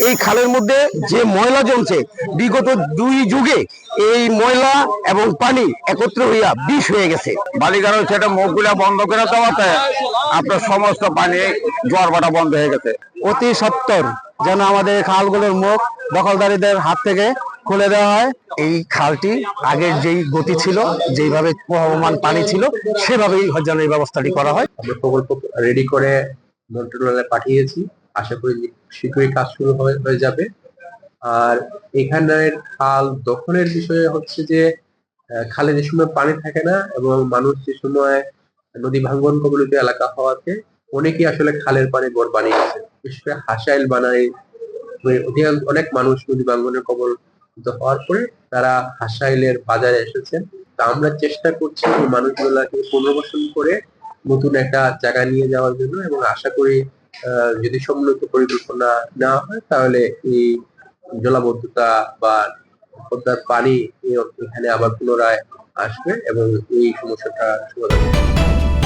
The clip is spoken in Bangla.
এই খালের মধ্যে যে ময়লা জমছে বিগত 2 যুগে এই ময়লা এবং পানি একত্র হইয়া বিষ হয়ে গেছে। বালিকার সেটা মুখগুলা বন্ধ করে দেওয়াতে আপনার সমস্ত পানি জোয়ার ভাটা বন্ধ হয়ে গেছে। অতি সত্বর যেন আমাদের খালগুলোর মুখ দখলদারীদের হাত থেকে খুলে দেওয়া হয়। এই খালটি আগের যেই গতি ছিল, যেইভাবে প্রবহমান পানি ছিল, সেভাবেই যেন এই ব্যবস্থাটি করা হয়। আমরা প্রকল্প রেডি করে মন্ত্রণালয়ে পাঠিয়েছি, আশা করি শীঘ্রই কাজ শুরু হয়ে যাবে। আর এখানের খাল দখলের বিষয়ে হচ্ছে যে খালে যে সময় পানি থাকে না এবং মানুষ যে সময় নদী ভাঙ্গন কবলিত এলাকা হওয়াতে অনেকেই আসলে খালের পানি গড় বানিয়ে গেছে, বিশেষ করে হাসাইল বানাই অনেক মানুষ নদী ভাঙ্গনের কবলিত হওয়ার পরে তারা হাসাইলের বাজারে এসেছেন। তা আমরা চেষ্টা করছি এই মানুষগুলাকে পুনর্বাসন করে নতুন একটা জায়গা নিয়ে যাওয়ার জন্য, এবং আশা করি যদি সম্মিলিত পরিকল্পনা নেওয়া হয় তাহলে এই জলাবদ্ধতা বা পদ্মার পানি এখানে আবার পুনরায় আসবে এবং এই সমস্যাটা সমাধান হবে।